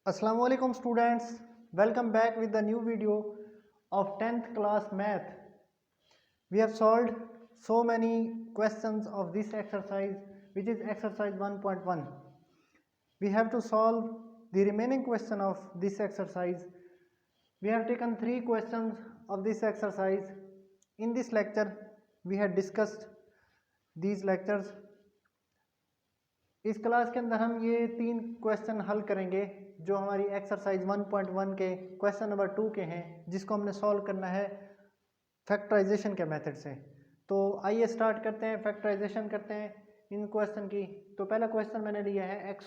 Assalamu alaikum students, welcome back with the new video of 10th class math. We have solved so many questions of this exercise, which is exercise 1.1. We have to solve the remaining question of this exercise. We have taken 3 questions of this exercise. In this lecture we had discussed these lectures. इस class के अंदर हम ये 3 question हल करेंगे जो हमारी exercise 1.1 के क्वेश्चन नंबर 2 के हैं, जिसको हमने सॉल्व करना है फैक्टराइजेशन के मेथड से। तो आइए स्टार्ट करते हैं, फैक्टराइजेशन करते हैं इन क्वेश्चन की। तो पहला क्वेश्चन मैंने लिया है x² -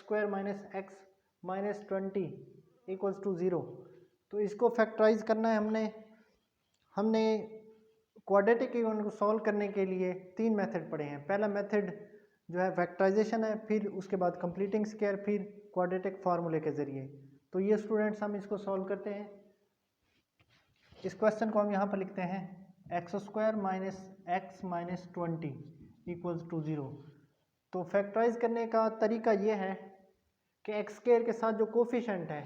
x - 20 = 0। तो इसको फैक्टराइज करना है। हमने क्वाड्रेटिक इक्वेशन को सॉल्व करने के लिए 3 मेथड पढ़े हैं। पहला मेथड जो है फैक्टराइजेशन है, फिर उसके बाद कंप्लीटिंग स्क्वायर, फिर क्वाड्रेटिक फार्मूले के ज़रिए। तो ये स्टूडेंट्स हम इसको सॉल्व करते हैं। इस क्वेश्चन को हम यहाँ पर लिखते हैं x² - x - 20 = 0। तो फैक्टराइज करने का तरीका ये है कि x² के साथ जो कोफिशेंट है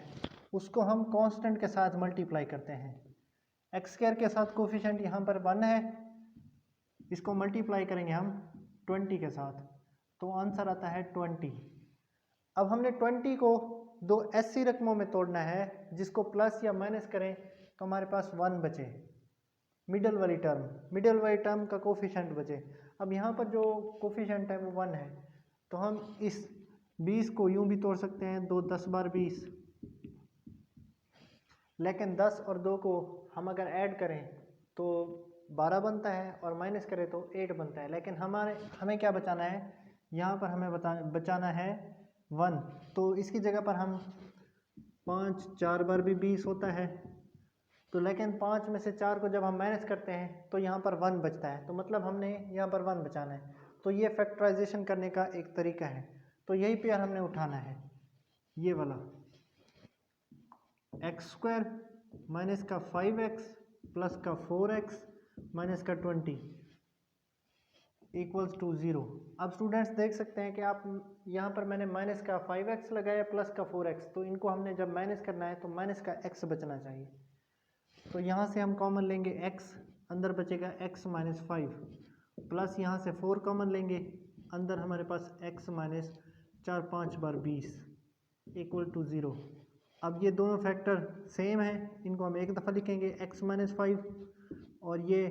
उसको हम कांस्टेंट के साथ मल्टीप्लाई करते हैं। x² के साथ कोफिशेंट यहाँ पर 1 है, इसको मल्टीप्लाई करेंगे हम 20 के साथ, तो आंसर आता है 20। अब हमने 20 को 2 ऐसी रकमों में तोड़ना है जिसको प्लस या माइनस करें तो हमारे पास 1 बचे, मिडल वाली टर्म का कोफिशेंट बचे। अब यहाँ पर जो कोफिशेंट है वो 1 है, तो हम इस 20 को यूं भी तोड़ सकते हैं, 2 10 बार 20, लेकिन 10 और 2 को हम अगर ऐड करें तो 12 बनता है और माइनस करें तो 8 बनता है। लेकिन हमें क्या बचाना है, यहाँ पर हमें बचाना है 1। तो इसकी जगह पर हम 5 4 बार भी 20 होता है, तो लेकिन 5 में से 4 को जब हम माइनस करते हैं तो यहाँ पर 1 बचता है, तो मतलब हमने यहाँ पर 1 बचाना है। तो ये फैक्टराइजेशन करने का एक तरीका है। तो यही पेयर हमने उठाना है, ये वाला x² माइनस का 5x प्लस का 4x माइनस का 20 = 0। अब स्टूडेंट्स देख सकते हैं कि आप यहाँ पर मैंने माइनस का 5x लगाया प्लस का 4x, तो इनको हमने जब माइनस करना है तो माइनस का x बचना चाहिए। तो यहाँ से हम कॉमन लेंगे x, अंदर बचेगा x - 5 प्लस यहाँ से 4 कॉमन लेंगे, अंदर हमारे पास x - 4 5 बार 20 = 0। अब ये दोनों फैक्टर सेम है, इनको हम एक दफ़ा लिखेंगे x - 5, और ये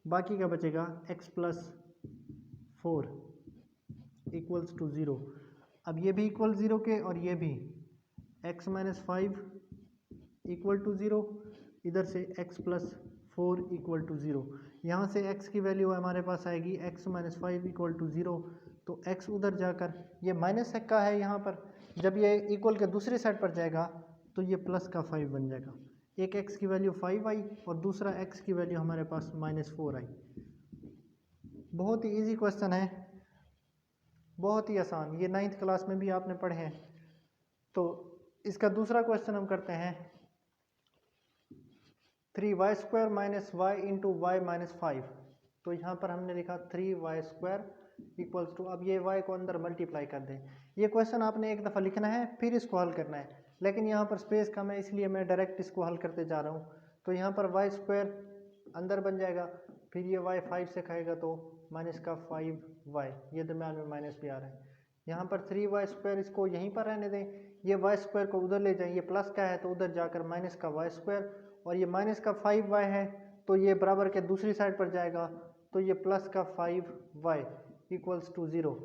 बाकी का बचेगा x + 4 = 0। अब ये भी इक्वल 0 के और ये भी x - 5 = 0, इधर से x + 4 = 0। यहाँ से x की वैल्यू हमारे पास आएगी x - 5 = 0, तो x उधर जाकर ये माइनस का है, यहाँ पर जब ये इक्वल के दूसरी साइड पर जाएगा तो ये प्लस का 5 बन जाएगा। एक x की वैल्यू 5 आई और दूसरा x की वैल्यू हमारे पास -4 आई। बहुत ही इजी क्वेश्चन है, बहुत ही आसान, ये 9th क्लास में भी आपने पढ़े हैं। तो इसका दूसरा क्वेश्चन हम करते हैं 3y² - y × y - 5। तो यहाँ पर हमने लिखा 3y² = अब ये y को अंदर मल्टीप्लाई कर दें। ये क्वेश्चन आपने एक दफ़ा लिखना है फिर इसको हल करना है, लेकिन यहाँ पर स्पेस कम है इसलिए मैं डायरेक्ट इसको हल करते जा रहा हूँ। तो यहाँ पर y² अंदर बन जाएगा, फिर ये y 5 से खाएगा तो माइनस का 5y, ये दरम्यान में माइनस भी आ रहा है। यहाँ पर 3y² इसको यहीं पर रहने दें, ये y² को उधर ले जाएं, ये प्लस का है तो उधर जाकर माइनस का y², और ये माइनस का 5y है तो ये बराबर के दूसरी साइड पर जाएगा, तो ये प्लस का 5y = 0।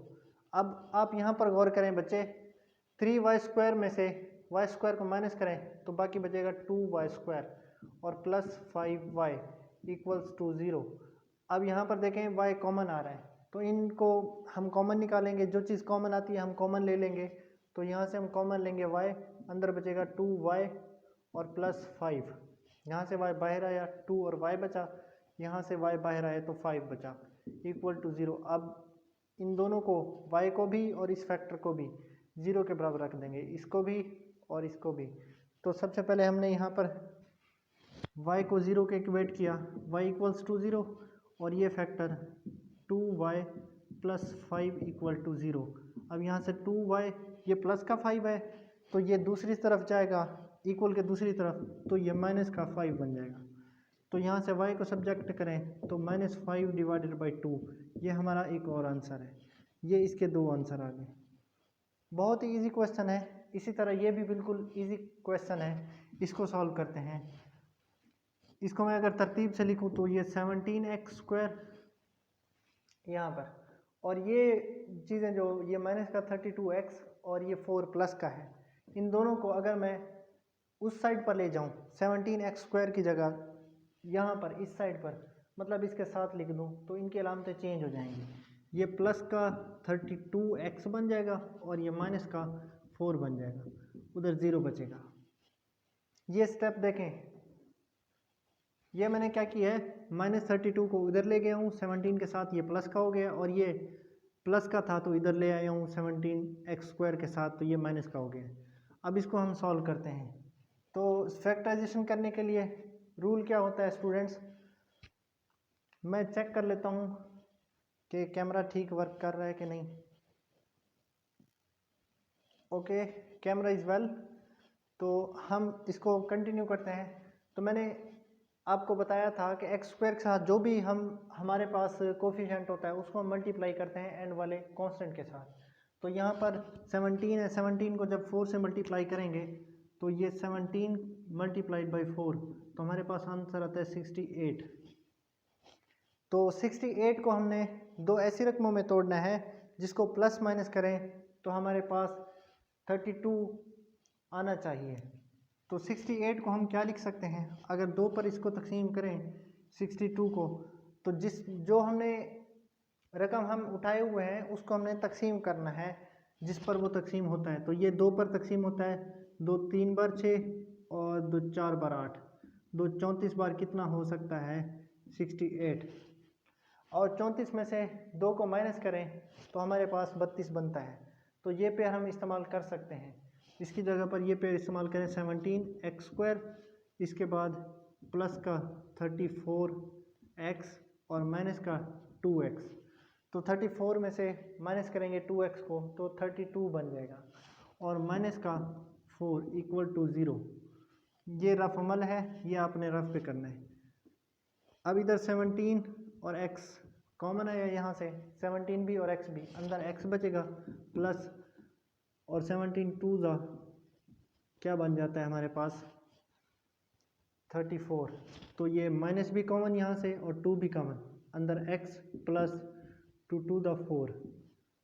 अब आप यहाँ पर गौर करें बच्चे, 3y² में से y² को माइनस करें तो बाकी बचेगा 2y² और प्लस 5y = 0। अब यहाँ पर देखें y कॉमन आ रहा है, तो इनको हम कॉमन निकालेंगे, जो चीज़ कॉमन आती है हम कॉमन ले लेंगे। तो यहाँ से हम कॉमन लेंगे y, अंदर बचेगा 2y और प्लस 5, यहाँ से y बाहर आया 2 और y बचा, यहाँ से y बाहर आया तो 5 बचा = 0। अब इन दोनों को, y को भी और इस फैक्टर को भी 0 के बराबर रख देंगे, इसको भी और इसको भी। तो सबसे पहले हमने यहाँ पर y को 0 के इक्वेट किया, y = 0, और ये फैक्टर 2y + 5 = 0। अब यहाँ से 2y, ये प्लस का 5 है, तो ये दूसरी तरफ जाएगा इक्वल के दूसरी तरफ, तो ये माइनस का 5 बन जाएगा। तो यहाँ से y को सब्जेक्ट करें तो -5 डिवाइडेड बाई 2, ये हमारा एक और आंसर है। ये इसके दो आंसर आ गए। बहुत ही इजी क्वेश्चन है। इसी तरह ये भी बिल्कुल इजी क्वेश्चन है, इसको सॉल्व करते हैं। इसको मैं अगर तरतीब से लिखूं तो ये 17x² यहाँ पर, और ये चीज़ें जो ये माइनस का 32x और ये 4 प्लस का है, इन दोनों को अगर मैं उस साइड पर ले जाऊं 17x² की जगह यहाँ पर इस साइड पर, मतलब इसके साथ लिख दूं, तो इनकी अलामतें चेंज हो जाएंगी। ये प्लस का 32x बन जाएगा और ये माइनस का 4 बन जाएगा, उधर 0 बचेगा। ये स्टेप देखें, ये मैंने क्या किया है, -32 को इधर ले गया हूँ 17 के साथ, ये प्लस का हो गया, और ये प्लस का था तो इधर ले आया हूँ 17x² के साथ, तो ये माइनस का हो गया। अब इसको हम सॉल्व करते हैं। तो फैक्टराइजेशन करने के लिए रूल क्या होता है स्टूडेंट्स, मैं चेक कर लेता हूँ कि कैमरा ठीक वर्क कर रहा है कि नहीं। Okay, camera is well. तो हम इसको कंटिन्यू करते हैं। तो मैंने आपको बताया था कि x² के साथ जो भी हमारे पास कोफिशिएंट होता है उसको हम मल्टीप्लाई करते हैं एंड वाले कांस्टेंट के साथ। तो यहाँ पर 17 है, 17 को जब 4 से मल्टीप्लाई करेंगे तो ये 17 मल्टीप्लाइड बाई 4, तो हमारे पास आंसर आता है 68। तो 68 को हमने दो ऐसी रकमों में तोड़ना है जिसको प्लस माइनस करें तो हमारे पास 32 आना चाहिए। तो 68 को हम क्या लिख सकते हैं, अगर दो पर इसको तकसीम करें 62 को, तो जो हमने रकम हम उठाए हुए हैं उसको हमने तकसीम करना है जिस पर वो तकसीम होता है। तो ये 2 पर तकसीम होता है, 2 3 बार 6 और 2 4 बार 8, 2 34 बार कितना हो सकता है 68, और 34 में से 2 को माइनस करें तो हमारे पास 32 बनता है। तो ये पेयर हम इस्तेमाल कर सकते हैं। इसकी जगह पर ये पेयर इस्तेमाल करें 17x², इसके बाद प्लस का 34x और माइनस का 2x। तो 34 में से माइनस करेंगे 2x को तो 32 बन जाएगा, और माइनस का 4 इक्वल टू 0। ये रफ अमल है, ये आपने रफ पे करना है। अब इधर 17 और x कॉमन है, यहाँ से 17 भी और x भी, अंदर x बचेगा प्लस, और 17 2 ज़ा क्या बन जाता है हमारे पास 34। तो ये माइनस भी कॉमन यहाँ से और 2 भी कॉमन, अंदर x plus 2 to the 4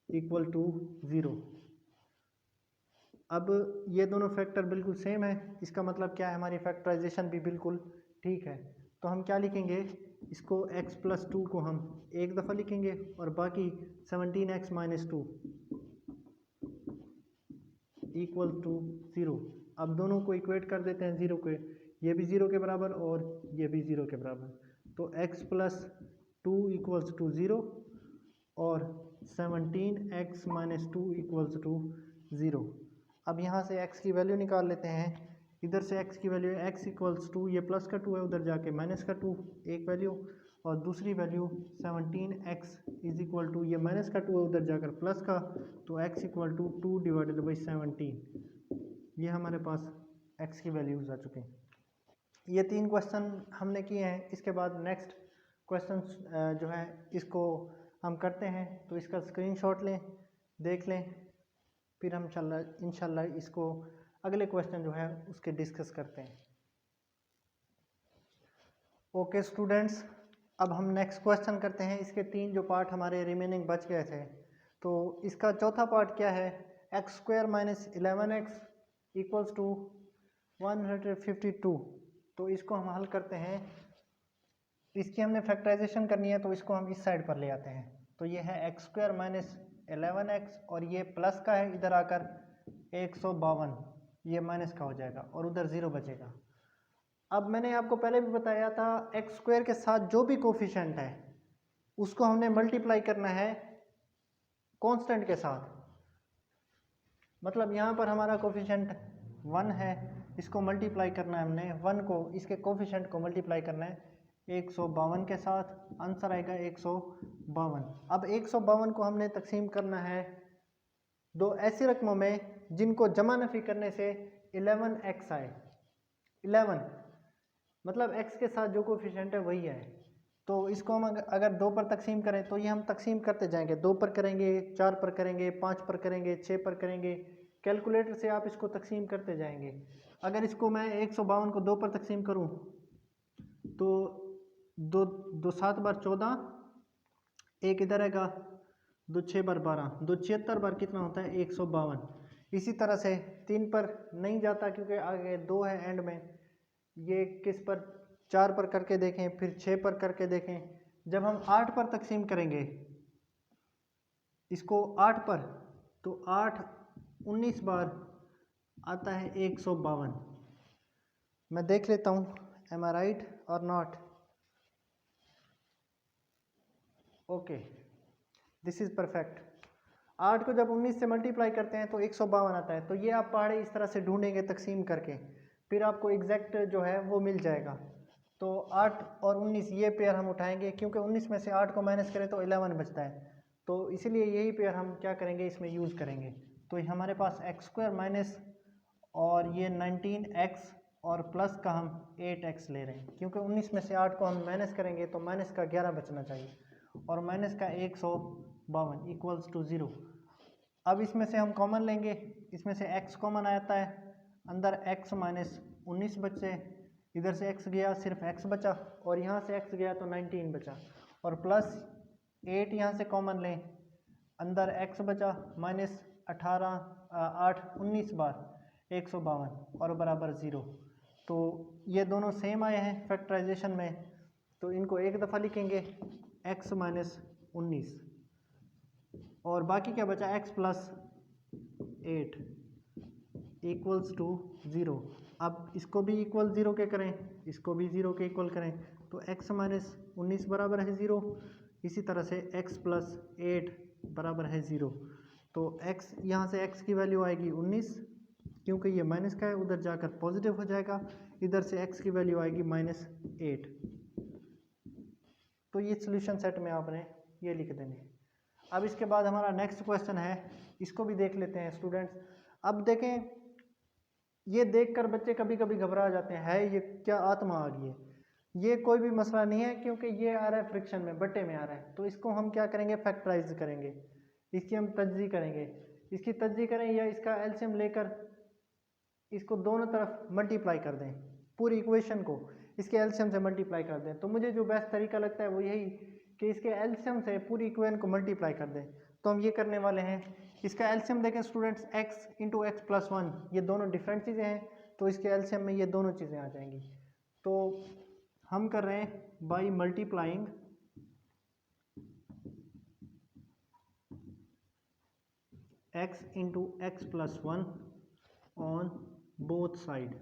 equal to 0। अब ये दोनों फैक्टर बिल्कुल सेम है, इसका मतलब क्या है, हमारी फैक्टराइजेशन भी बिल्कुल ठीक है। तो हम क्या लिखेंगे, इसको x प्लस 2 को हम एक दफ़ा लिखेंगे और बाकी 17x माइनस 2 इक्वल टू 0। अब दोनों को इक्वेट कर देते हैं 0 के, ये भी 0 के बराबर और ये भी 0 के बराबर। तो x प्लस 2 इक्वल्स टू 0 और 17x माइनस 2 इक्वल्स टू 0। अब यहाँ से x की वैल्यू निकाल लेते हैं। इधर से x की वैल्यू है x इक्वल्स टू, ये प्लस का 2 है, उधर जाके माइनस का 2 एक वैल्यू, और दूसरी value 17x is equal to, ये माइनस का 2 है, उधर जाकर प्लस का, तो x equal to 2 divided by 17। ये हमारे पास x की वैल्यूज आ चुके हैं। ये 3 क्वेश्चन हमने किए हैं। इसके बाद नेक्स्ट क्वेश्चन जो है इसको हम करते हैं, तो इसका स्क्रीनशॉट लें, देख लें, फिर हम इंशाल्लाह इसको अगले क्वेश्चन जो है उसके डिस्कस करते हैं। ओके स्टूडेंट्स, अब हम नेक्स्ट क्वेश्चन करते हैं। इसके 3 जो पार्ट हमारे रिमेनिंग बच गए थे, तो इसका चौथा पार्ट क्या है, x² minus 11x equals to 152। तो इसको हम हल करते हैं। इसकी हमने फैक्टराइजेशन करनी है, तो इसको हम इस साइड पर ले आते हैं। तो ये है x² माइनस 11x और ये प्लस का है, इधर आकर 152, ये माइनस का हो जाएगा और उधर 0 बचेगा। अब मैंने आपको पहले भी बताया था, x² के साथ जो भी कोफिशिएंट है उसको हमने मल्टीप्लाई करना है कांस्टेंट के साथ। मतलब यहाँ पर हमारा कोफिशिएंट 1 है, इसको मल्टीप्लाई करना है हमने, 1 को इसके कोफिशिएंट को मल्टीप्लाई करना है 152 के साथ, आंसर आएगा 152। अब 152 को हमने तकसीम करना है दो ऐसी रकमों में जिनको जमा नफी करने से 11x आए। 11 मतलब x के साथ जो कोफिशिएंट है वही है। तो इसको हम अगर 2 पर तकसीम करें तो ये हम तकसीम करते जाएंगे, 2 पर करेंगे, 4 पर करेंगे, 5 पर करेंगे, 6 पर करेंगे। कैलकुलेटर से आप इसको तकसीम करते जाएंगे। अगर इसको मैं 152 को 2 पर तकसीम करूं तो 2 7 बार 14, एक इधर आएगा, 2 6 बार 12, 2 76 बार कितना होता है 152। इसी तरह से 3 पर नहीं जाता क्योंकि आगे 2 है एंड में। ये किस पर 4 पर करके देखें, फिर 6 पर करके देखें। जब हम 8 पर तकसीम करेंगे इसको 8 पर, तो 8 19 बार आता है 152। मैं देख लेता हूँ एम आई राइट और not. Okay, this is perfect. 8 को जब 19 से मल्टीप्लाई करते हैं तो 152 आता है। तो ये आप पहाड़े इस तरह से ढूंढेंगे तकसीम करके, फिर आपको एग्जैक्ट जो है वो मिल जाएगा। तो 8 और 19 ये पेयर हम उठाएंगे, क्योंकि 19 में से 8 को माइनस करें तो 11 बचता है। तो इसीलिए यही पेयर हम क्या करेंगे, इसमें यूज़ करेंगे। तो हमारे पास x² माइनस और ये 19x और प्लस का हम 8x ले रहे हैं, क्योंकि 19 में से 8 को हम माइनस करेंगे तो माइनस का 11 बचना चाहिए और माइनस का 152 इक्वल्स टू 0। अब इसमें से हम कॉमन लेंगे, इसमें से x कॉमन आता है, अंदर x माइनस 19 बचे, इधर से x गया सिर्फ x बचा, और यहाँ से x गया तो 19 बचा, और प्लस 8 यहाँ से कॉमन लें, अंदर x बचा माइनस 8 19 बार 152 और बराबर 0। तो ये दोनों सेम आए हैं फैक्टराइजेशन में, तो इनको एक दफ़ा लिखेंगे x माइनस 19 और बाकी क्या बचा x प्लस 8 इक्वल्स टू 0। अब इसको भी इक्वल 0 के करें, इसको भी 0 के इक्वल करें, तो x माइनस 19 बराबर है 0। इसी तरह से x प्लस 8 बराबर है 0। तो x यहाँ से x की वैल्यू आएगी 19, क्योंकि ये माइनस का है, उधर जाकर पॉजिटिव हो जाएगा, इधर से x की वैल्यू आएगी माइनस 8। तो ये सॉल्यूशन सेट में आपने ये लिख देने। अब इसके बाद हमारा नेक्स्ट क्वेश्चन है, इसको भी देख लेते हैं स्टूडेंट्स। अब देखें, ये देखकर बच्चे कभी कभी घबरा जाते हैं, है ये क्या आत्मा आ गई है। ये कोई भी मसला नहीं है, क्योंकि ये आ रहा है फ्रिक्शन में, बट्टे में आ रहा है। तो इसको हम क्या करेंगे, फैक्टराइज करेंगे, इसकी हम तज्जी करेंगे। इसकी तज्जी करें या इसका एलसीएम लेकर इसको दोनों तरफ मल्टीप्लाई कर दें, पूरी इक्वेशन को इसके एलसीएम से मल्टीप्लाई कर दें। तो मुझे जो बेस्ट तरीका लगता है वो यही कि इसके एलसीएम से पूरी इक्वेशन को मल्टीप्लाई कर दें। तो हम ये करने वाले हैं, इसका एलसीएम देखें students, x into x plus 1, ये दोनों डिफरेंट चीज़ें हैं, तो इसके एलसीएम में ये दोनों चीज़ें आ जाएंगी। तो हम कर रहे हैं by multiplying x into x plus 1 on both side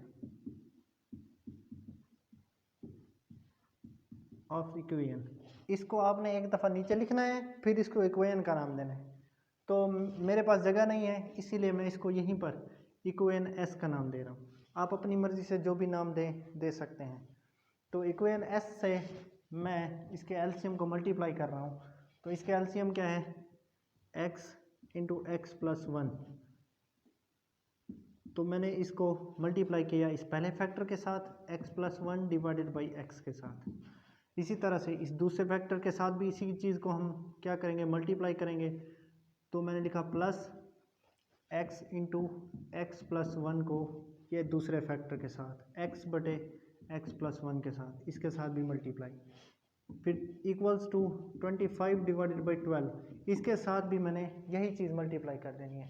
of equation. इसको आपने एक दफ़ा नीचे लिखना है, फिर इसको इक्वेशन का नाम देना है। तो मेरे पास जगह नहीं है, इसीलिए मैं इसको यहीं पर इक्वेशन एस का नाम दे रहा हूँ। आप अपनी मर्ज़ी से जो भी नाम दे सकते हैं। तो इक्वेशन एस से मैं इसके एलसीएम को मल्टीप्लाई कर रहा हूँ। तो इसके एलसीएम क्या है, x इंटू एक्स प्लस 1। तो मैंने इसको मल्टीप्लाई किया इस पहले फैक्टर के साथ, x plus 1 divided by x के साथ। इसी तरह से इस दूसरे फैक्टर के साथ भी इसी चीज़ को हम क्या करेंगे, मल्टीप्लाई करेंगे। तो मैंने लिखा plus x into x plus 1 को ये दूसरे फैक्टर के साथ, x बटे एक्स प्लस 1 के साथ, इसके साथ भी मल्टीप्लाई, फिर इक्वल्स टू 25 डिवाइडेड बाई 12, इसके साथ भी मैंने यही चीज़ मल्टीप्लाई कर देनी है,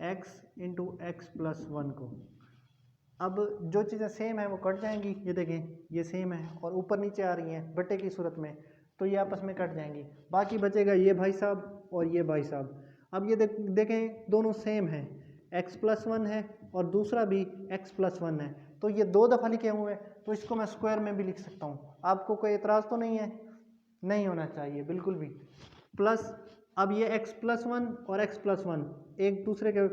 x इंटू एक्स प्लस 1 को। अब जो चीज़ें सेम है वो कट जाएंगी, ये देखें ये सेम है और ऊपर नीचे आ रही हैं बट्टे की सूरत में, तो ये आपस में कट जाएंगी। बाकी बचेगा ये भाई साहब और ये भाई साहब। अब ये देखें दोनों सेम हैं, x प्लस 1 है और दूसरा भी x प्लस 1 है। तो ये 2 दफ़ा लिखे हुए हैं, तो इसको मैं स्क्वायर में भी लिख सकता हूँ। आपको कोई एतराज़ तो नहीं है? नहीं होना चाहिए बिल्कुल भी। प्लस अब ये x प्लस 1 और x प्लस 1 एक दूसरे के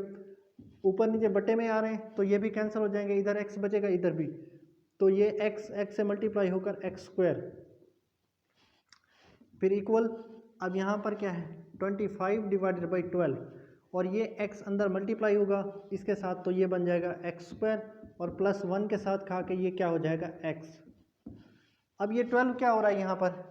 ऊपर नीचे बट्टे में आ रहे हैं, तो ये भी कैंसिल हो जाएंगे, इधर x बचेगा इधर भी। तो ये x से मल्टीप्लाई होकर x स्क्वायर, फिर इक्वल, अब यहाँ पर क्या है 25 डिवाइडेड बाई 12, और ये x अंदर मल्टीप्लाई होगा इसके साथ, तो ये बन जाएगा एक्स स्क्वायर, और प्लस 1 के साथ खा के ये क्या हो जाएगा x। अब ये 12 क्या हो रहा है यहाँ पर,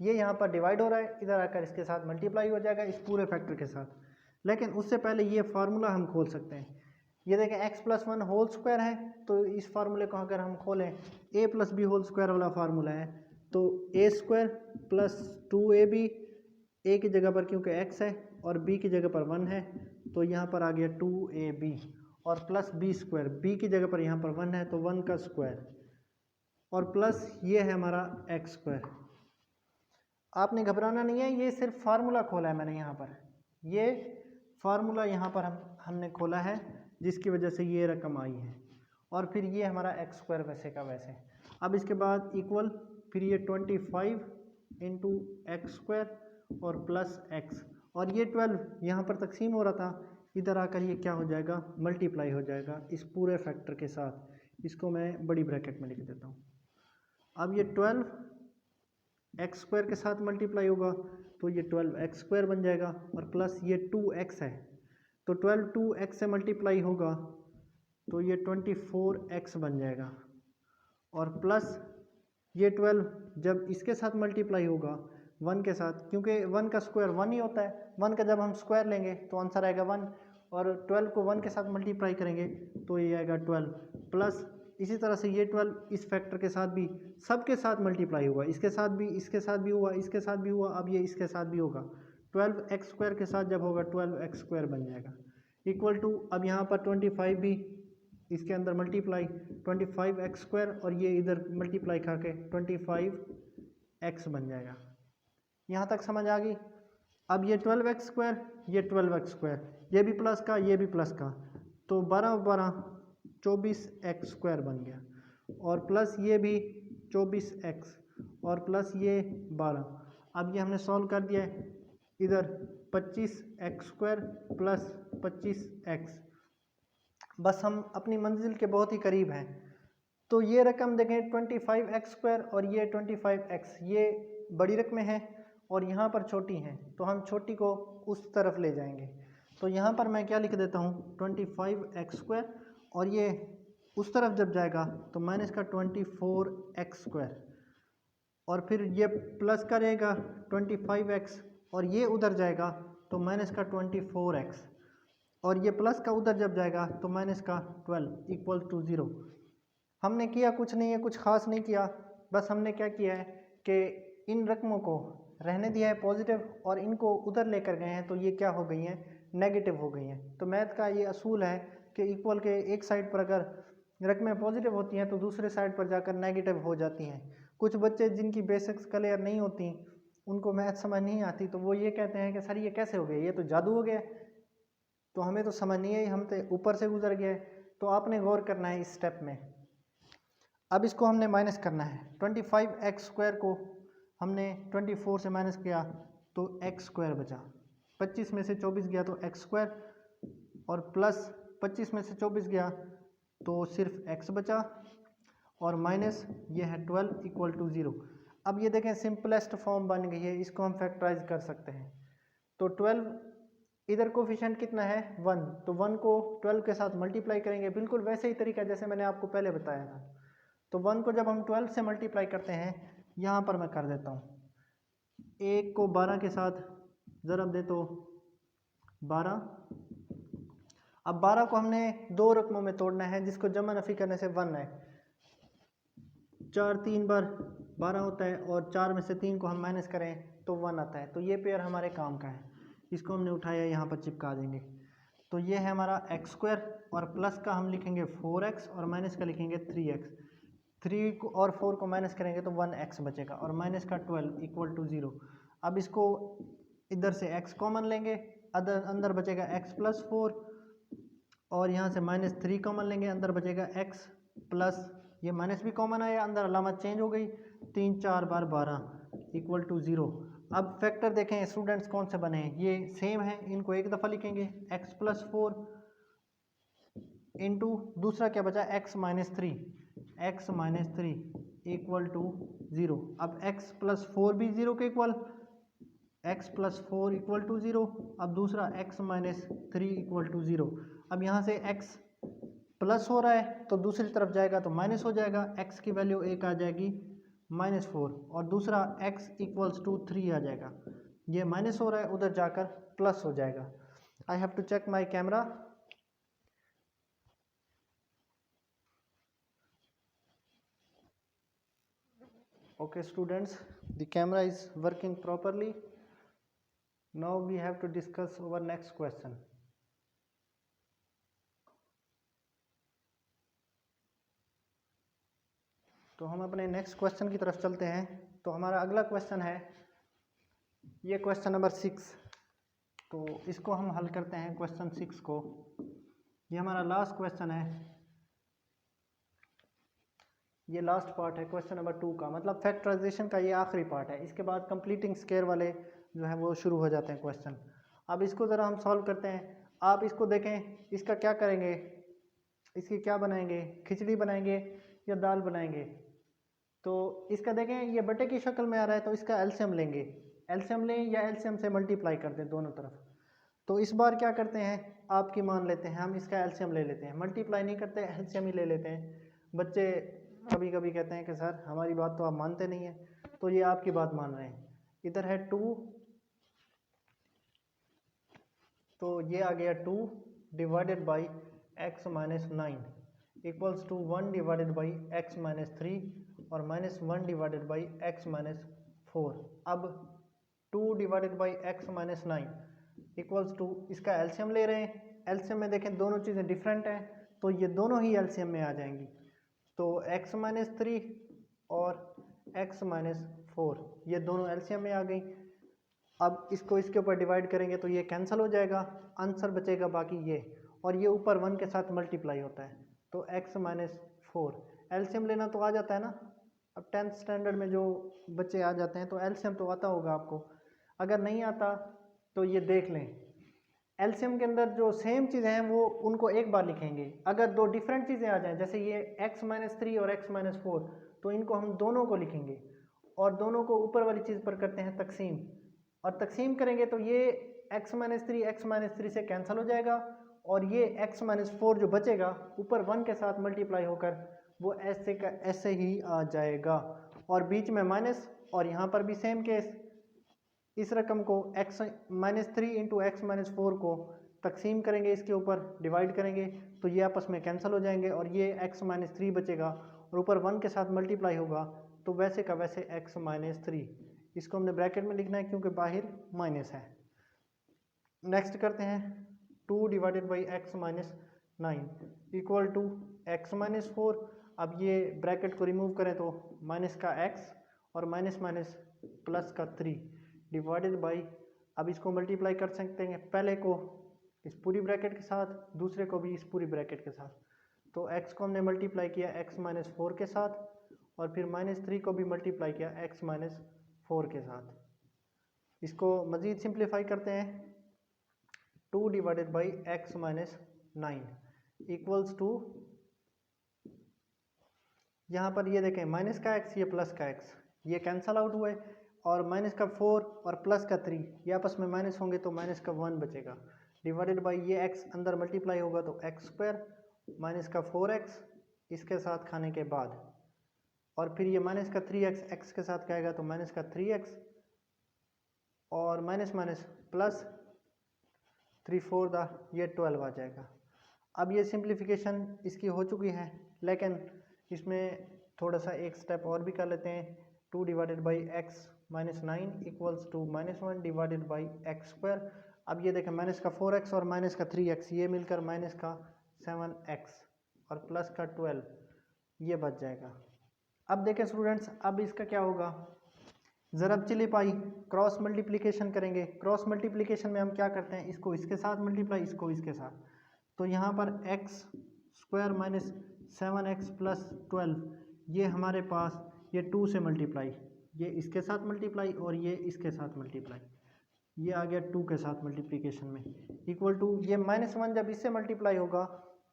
ये यहाँ पर डिवाइड हो रहा है, इधर आकर इसके साथ मल्टीप्लाई हो जाएगा इस पूरे फैक्टर के साथ। लेकिन उससे पहले ये फार्मूला हम खोल सकते हैं। ये देखें x प्लस 1 होल स्क्वायर है, तो इस फार्मूले को अगर हम खोलें a plus b whole square वाला फार्मूला है, तो a square plus 2ab, a की जगह पर क्योंकि x है और b की जगह पर 1 है तो यहाँ पर आ गया 2ab, और प्लस b स्क्वायर, b की जगह पर यहाँ पर 1 है तो 1 का स्क्वायर, और प्लस ये है हमारा x स्क्वायर। आपने घबराना नहीं है, ये सिर्फ फार्मूला खोला है मैंने यहाँ पर, ये फार्मूला यहाँ पर हमने खोला है जिसकी वजह से ये रकम आई है। और फिर ये हमारा एक्स स्क्वायर वैसे का वैसे। अब इसके बाद इक्वल, फिर ये 25 इंटू एक्स स्क्वायर और प्लस एक्स, और ये 12 यहाँ पर तकसीम हो रहा था, इधर आकर ये क्या हो जाएगा, मल्टीप्लाई हो जाएगा इस पूरे फैक्टर के साथ। इसको मैं बड़ी ब्रैकेट में लिख देता हूँ। अब ये 12 एक्स स्क्वायर के साथ मल्टीप्लाई होगा तो ये 12 एक्स स्क्वायर बन जाएगा, और प्लस ये 2x है तो 12 2x से मल्टीप्लाई होगा तो ये 24x बन जाएगा, और प्लस ये 12 जब इसके साथ मल्टीप्लाई होगा 1 के साथ, क्योंकि 1 का स्क्वायर 1 ही होता है, 1 का जब हम स्क्वायर लेंगे तो आंसर आएगा 1, और 12 को 1 के साथ मल्टीप्लाई करेंगे तो ये आएगा 12, प्लस इसी तरह से ये 12 इस फैक्टर के साथ भी सबके साथ मल्टीप्लाई हुआ, इसके साथ भी, इसके साथ भी हुआ, इसके साथ भी हुआ, अब ये इसके साथ भी होगा। 12 एक्स स्क्वायर के साथ जब होगा 12 एक्स स्क्वायर बन जाएगा, इक्वल टू, अब यहाँ पर 25 भी इसके अंदर मल्टीप्लाई 25 एक्स स्क्वायर, और ये इधर मल्टीप्लाई खा के 25 एक्स बन जाएगा। यहाँ तक समझ आ गई। अब ये 12 एक्स स्क्वायर, ये 12 एक्स स्क्वायर, ये भी प्लस का, ये भी प्लस का, तो 12 12 24 एक्स स्क्वायर बन गया, और प्लस ये भी 24 एक्स, और प्लस ये 12। अब ये हमने सॉल्व कर दिया है, इधर 25 एक्स स्क्वायर प्लस 25 एक्स, बस हम अपनी मंजिल के बहुत ही करीब हैं। तो ये रकम देखें 25 एक्स स्क्वायर और ये 25 एक्स, ये बड़ी रकमें हैं और यहाँ पर छोटी हैं, तो हम छोटी को उस तरफ ले जाएंगे। तो यहाँ पर मैं क्या लिख देता हूँ 25 एक्स स्क्वायर, और ये उस तरफ जब जाएगा तो माइनस का 24 एक्स स्क्वायर, और फिर ये प्लस का रहेगा 25 एक्स, और ये उधर जाएगा तो माइनस का 24 एक्स, और ये प्लस का उधर जब जाएगा तो माइनस का 12 इक्वल टू 0। हमने किया कुछ नहीं है, कुछ खास नहीं किया, बस हमने क्या किया है कि इन रकमों को रहने दिया है पॉजिटिव और इनको उधर लेकर गए हैं, तो ये क्या हो गई हैं, नेगेटिव हो गई हैं। तो मैथ का ये असूल है कि इक्वल के एक साइड पर अगर रकमें पॉजिटिव होती हैं तो दूसरे साइड पर जाकर नेगेटिव हो जाती हैं। कुछ बच्चे जिनकी बेसिक्स क्लियर नहीं होती, उनको मैथ समझ नहीं आती, तो वो ये कहते हैं कि सर ये कैसे हो गया, ये तो जादू हो गया, तो हमें तो समझ नहीं आई, हम तो ऊपर से गुजर गए। तो आपने गौर करना है इस स्टेप में। अब इसको हमने माइनस करना है, 25 एक्स स्क्वायर को हमने 24 से माइनस किया तो एक्स स्क्वायर बचा, 25 में से 24 गया तो एक्स स्क्वायर, और प्लस 25 में से 24 गया तो सिर्फ एक्स बचा, और माइनस ये है 12 इक्वल टू 0। अब ये देखें सिंपलेस्ट फॉर्म बन गई है, इसको हम फैक्टराइज कर सकते हैं। तो 12 इधर कोफिशिएंट कितना है 1, तो 1 को 12 के साथ मल्टीप्लाई करेंगे, बिल्कुल वैसे ही तरीका जैसे मैंने आपको पहले बताया था। तो 1 को जब हम 12 से मल्टीप्लाई करते हैं, यहाँ पर मैं कर देता हूँ, 1 को 12 के साथ ज़रब दे तो 12। अब 12 को हमने दो रकमों में तोड़ना है, जिसको जमा नफ़ी करने से 1 है, 4 3 बार 12 होता है, और 4 में से 3 को हम माइनस करें तो 1 आता है। तो ये पेयर हमारे काम का है, इसको हमने उठाया यहाँ पर चिपका देंगे। तो ये है हमारा एक्स स्क्वायर, और प्लस का हम लिखेंगे 4x, और माइनस का लिखेंगे 3x। 3 को और 4 को माइनस करेंगे तो 1x बचेगा, और माइनस का 12 इक्वल टू 0। अब इसको इधर से x कॉमन लेंगे, अंदर बचेगा x प्लस 4, और यहाँ से माइनस 3 कॉमन लेंगे, अंदर बचेगा x प्लस, ये माइनस भी कॉमन आया, अंदर अलामत चेंज हो गई, 3 4 बार 12 इक्वल टू 0। अब फैक्टर देखें स्टूडेंट्स कौन से बने हैं, ये सेम है, इनको एक दफ़ा लिखेंगे, x प्लस 4 इंटू दूसरा क्या बचा x माइनस 3 इक्वल टू 0। अब x प्लस 4 भी 0 के equal, x plus 4 equal to 0। अब दूसरा x माइनस 3 इक्वल टू 0। अब यहाँ से x प्लस हो रहा है तो दूसरी तरफ जाएगा तो माइनस हो जाएगा, x की वैल्यू एक आ जाएगी -4 और दूसरा x इक्वल्स टू 3 आ जाएगा। ये माइनस हो रहा है, उधर जाकर प्लस हो जाएगा। I have to check my camera. Okay students, the camera is working properly. Now we have to discuss our next question. तो हम अपने नेक्स्ट क्वेश्चन की तरफ चलते हैं। तो हमारा अगला क्वेश्चन है ये क्वेश्चन नंबर 6। तो इसको हम हल करते हैं क्वेश्चन 6 को। ये हमारा लास्ट क्वेश्चन है, ये लास्ट पार्ट है क्वेश्चन नंबर 2 का, मतलब फैक्टराइजेशन का ये आखिरी पार्ट है। इसके बाद कंप्लीटिंग स्क्वायर वाले जो है वो शुरू हो जाते हैं क्वेश्चन। अब इसको ज़रा हम सॉल्व करते हैं। आप इसको देखें, इसका क्या करेंगे, इसकी क्या बनाएंगे, खिचड़ी बनाएंगे या दाल बनाएंगे। तो इसका देखें ये बटे की शक्ल में आ रहा है तो इसका एलसीएम लेंगे, एलसीएम लें या एलसीएम से मल्टीप्लाई कर दें दोनों तरफ। तो इस बार क्या करते हैं, आपकी मान लेते हैं, हम इसका एलसीएम ले लेते हैं, मल्टीप्लाई नहीं करते, एलसीएम ही ले लेते हैं। बच्चे कभी कभी कहते हैं कि सर हमारी बात तो आप मानते नहीं हैं, तो ये आपकी बात मान रहे हैं। इधर है 2, तो ये आ गया 2 divided by x minus 9 equals to 1 divided by x minus 3 और minus 1 divided by x minus 4। अब 2 divided by x minus 9 equals to, इसका एलसीएम ले रहे हैं। एलसीएम में देखें दोनों चीज़ें डिफरेंट हैं तो ये दोनों ही एलसीएम में आ जाएंगी। तो x माइनस 3 और x माइनस 4 ये दोनों एलसीएम में आ गई। अब इसको इसके ऊपर डिवाइड करेंगे तो ये कैंसिल हो जाएगा, आंसर बचेगा बाकी ये, और ये ऊपर 1 के साथ मल्टीप्लाई होता है तो x माइनस 4। एलसीएम लेना तो आ जाता है ना, अब 10th स्टैंडर्ड में जो बच्चे आ जाते हैं तो एलसीएम तो आता होगा आपको। अगर नहीं आता तो ये देख लें, एलसीएम के अंदर जो सेम चीज़ें हैं वो उनको एक बार लिखेंगे। अगर दो डिफरेंट चीज़ें आ जाएं, जैसे ये x माइनस 3 और x माइनस 4, तो इनको हम दोनों को लिखेंगे और दोनों को ऊपर वाली चीज़ पर करते हैं तकसीम, और तकसीम करेंगे तो ये x माइनस 3 से कैंसिल हो जाएगा और ये x माइनस 4 जो बचेगा ऊपर 1 के साथ मल्टीप्लाई होकर वो ऐसे का ऐसे ही आ जाएगा, और बीच में माइनस, और यहाँ पर भी सेम केस, इस रकम को x minus 3 into x minus 4 को तकसीम करेंगे, इसके ऊपर डिवाइड करेंगे तो ये आपस में कैंसिल हो जाएंगे और ये x माइनस 3 बचेगा और ऊपर 1 के साथ मल्टीप्लाई होगा तो वैसे का वैसे x माइनस 3, इसको हमने ब्रैकेट में लिखना है क्योंकि बाहर माइनस है। नेक्स्ट करते हैं 2 divided by x minus 9 equal to x minus 4। अब ये ब्रैकेट को रिमूव करें तो माइनस का x और माइनस माइनस प्लस का 3 डिवाइडेड बाई, अब इसको मल्टीप्लाई कर सकते हैं, पहले को इस पूरी ब्रैकेट के साथ, दूसरे को भी इस पूरी ब्रैकेट के साथ। तो x को हमने मल्टीप्लाई किया x माइनस 4 के साथ और फिर माइनस 3 को भी मल्टीप्लाई किया x माइनस 4 के साथ। इसको मज़ीद सिंप्लीफाई करते हैं, 2 divided by x minus 9 equals to, यहाँ पर ये देखें माइनस का x ये प्लस का x, ये कैंसल आउट हुए, और माइनस का 4 और प्लस का 3 ये आपस में माइनस होंगे तो माइनस का 1 बचेगा, डिवाइडेड बाई ये x अंदर मल्टीप्लाई होगा तो x स्क्वायर माइनस का 4x इसके साथ खाने के बाद, और फिर ये माइनस का 3x x के साथ खाएगा तो माइनस का 3x और माइनस माइनस प्लस 3 4 ये 12 आ जाएगा। अब ये सिंप्लीफिकेशन इसकी हो चुकी है, लेकिन इसमें थोड़ा सा एक स्टेप और भी कर लेते हैं। 2 divided by x minus 9 equals to minus 1 divided by x square. अब ये देखें माइनस का 4x और माइनस का 3x ये मिलकर माइनस का 7x और प्लस का 12 ये बच जाएगा। अब देखें स्टूडेंट्स, अब इसका क्या होगा, ज़रब चिली पाई क्रॉस मल्टीप्लिकेशन करेंगे। क्रॉस मल्टीप्लिकेशन में हम क्या करते हैं, इसको इसके साथ मल्टीप्लाई, इसको इसके साथ, तो यहाँ पर x square minus 7x plus 12 ये हमारे पास ये 2 से मल्टीप्लाई, ये इसके साथ मल्टीप्लाई और ये इसके साथ मल्टीप्लाई, ये आ गया 2 के साथ मल्टीप्लिकेशन में इक्वल टू, ये माइनस 1 जब इससे मल्टीप्लाई होगा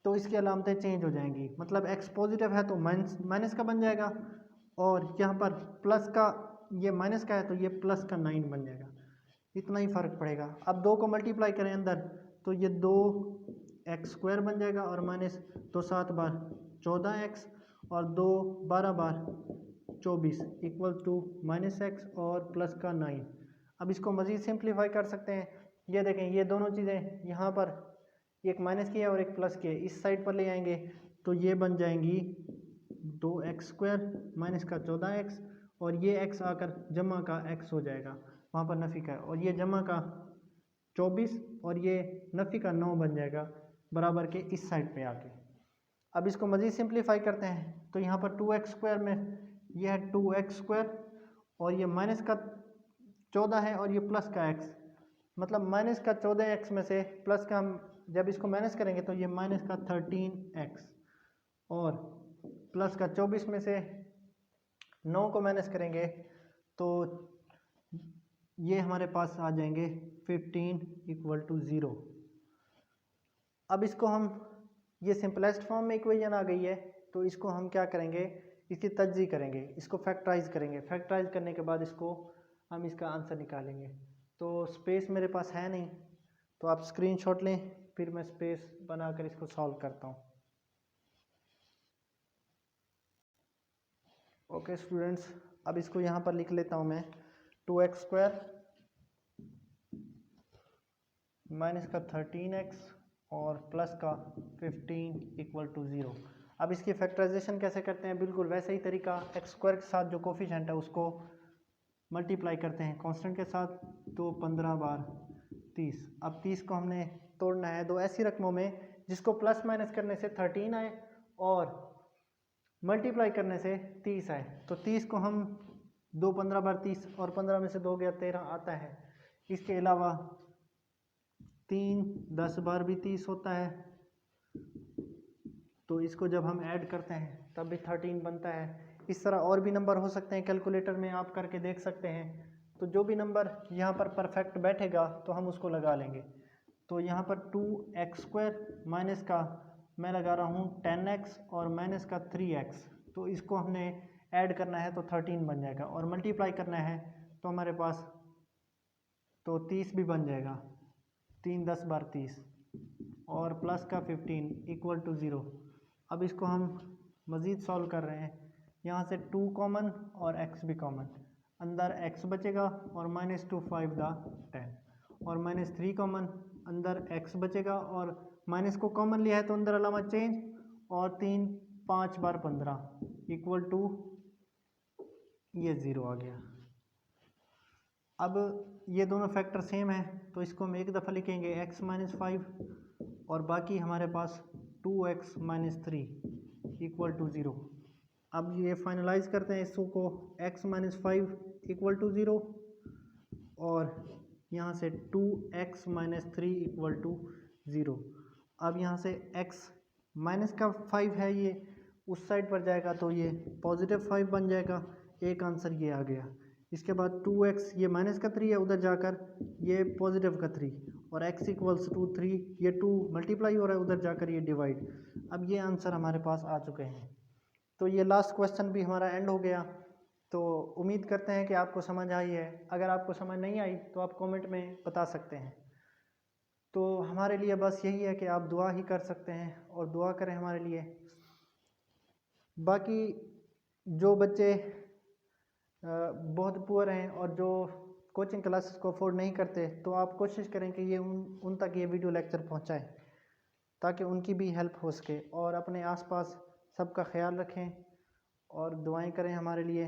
तो इसकी अलामतें चेंज हो जाएंगी, मतलब x पॉजिटिव है तो माइनस का बन जाएगा, और यहाँ पर प्लस का, ये माइनस का है तो ये प्लस का 9 बन जाएगा। इतना ही फ़र्क पड़ेगा। अब 2 को मल्टीप्लाई करें अंदर तो ये 2x² बन जाएगा और माइनस 2 7 बार 14x और 2 12 बार 24 इक्वल टू -x और प्लस का 9। अब इसको मज़ीद सिंप्लीफाई कर सकते हैं। ये देखें, ये दोनों चीज़ें यहाँ पर एक माइनस की है और एक प्लस की है, इस साइड पर ले आएंगे तो ये बन जाएंगी 2x² माइनस का 14x और ये x आकर जमा का x हो जाएगा, वहाँ पर नफ़ी का है, और ये जमा का 24 और ये नफ़ी का 9 बन जाएगा बराबर के इस साइड पे आके। अब इसको मज़ीद सिंप्लीफाई करते हैं तो यहाँ पर 2x² में यह है 2x² और ये माइनस का 14 है और ये प्लस का x, मतलब माइनस का 14x में से प्लस का हम जब इसको माइनस करेंगे तो ये माइनस का 13x और प्लस का 24 में से 9 को माइनस करेंगे तो ये हमारे पास आ जाएंगे 15 इक्वल टू 0। अब इसको हम, ये सिंपलेस्ट फॉर्म में इक्वेशन आ गई है तो इसको हम क्या करेंगे, इसकी तज्जी करेंगे, इसको फैक्टराइज करेंगे। फैक्टराइज करने के बाद इसको हम इसका आंसर निकालेंगे। तो स्पेस मेरे पास है नहीं तो आप स्क्रीनशॉट लें, फिर मैं स्पेस बनाकर इसको सॉल्व करता हूँ। ओके स्टूडेंट्स, अब इसको यहाँ पर लिख लेता हूँ मैं 2x² माइनस का 13x और प्लस का 15 इक्वल टू 0। अब इसकी फैक्टराइजेशन कैसे करते हैं, बिल्कुल वैसे ही तरीका, x² के साथ जो कोफिशिएंट है उसको मल्टीप्लाई करते हैं कांस्टेंट के साथ, तो 15 बार 30। अब 30 को हमने तोड़ना है दो ऐसी रकमों में जिसको प्लस माइनस करने से 13 आए और मल्टीप्लाई करने से 30 आए। तो 30 को हम 2 15 बार 30 और 15 में से 2 गया 13 आता है। इसके अलावा 3 10 बार भी 30 होता है, तो इसको जब हम ऐड करते हैं तब भी 13 बनता है। इस तरह और भी नंबर हो सकते हैं, कैलकुलेटर में आप करके देख सकते हैं। तो जो भी नंबर यहाँ पर परफेक्ट बैठेगा तो हम उसको लगा लेंगे। तो यहाँ पर 2x² माइनस का मैं लगा रहा हूँ 10x और माइनस का 3x, तो इसको हमने ऐड करना है तो 13 बन जाएगा और मल्टीप्लाई करना है तो हमारे पास तो 30 भी बन जाएगा, 3 10 बार 30 और प्लस का 15 इक्वल टू 0। अब इसको हम मज़ीद सॉल्व कर रहे हैं, यहाँ से 2 कॉमन और x भी कॉमन, अंदर x बचेगा और -2 5 दा 10 और -3 कॉमन, अंदर x बचेगा और माइनस को कॉमन लिया है तो अंदर अलामा चेंज और 3 5 बार 15 इक्वल टू ये 0 आ गया। अब ये दोनों फैक्टर सेम है तो इसको हम एक दफ़ा लिखेंगे x - 5 और बाकी हमारे पास 2x - 3 इक्वल टू 0। अब ये फाइनलाइज करते हैं इसको, x - 5 इक्वल टू 0 और यहाँ से 2x - 3 इक्वल टू 0। अब यहाँ से x माइनस का 5 है, ये उस साइड पर जाएगा तो ये पॉजिटिव 5 बन जाएगा, एक आंसर ये आ गया। इसके बाद 2x ये माइनस का 3 है, उधर जाकर ये पॉजिटिव का 3 और x इक्वल्स टू 3, ये 2 मल्टीप्लाई हो रहा है, उधर जाकर ये डिवाइड। अब ये आंसर हमारे पास आ चुके हैं। तो ये लास्ट क्वेश्चन भी हमारा एंड हो गया। तो उम्मीद करते हैं कि आपको समझ आई है। अगर आपको समझ नहीं आई तो आप कमेंट में बता सकते हैं। तो हमारे लिए बस यही है कि आप दुआ ही कर सकते हैं और दुआ करें हमारे लिए। बाकी जो बच्चे बहुत पुअर हैं और जो कोचिंग क्लासेस को अफोर्ड नहीं करते, तो आप कोशिश करें कि ये उन तक ये वीडियो लेक्चर पहुंचाएं ताकि उनकी भी हेल्प हो सके। और अपने आसपास सबका ख्याल रखें और दुआएं करें हमारे लिए।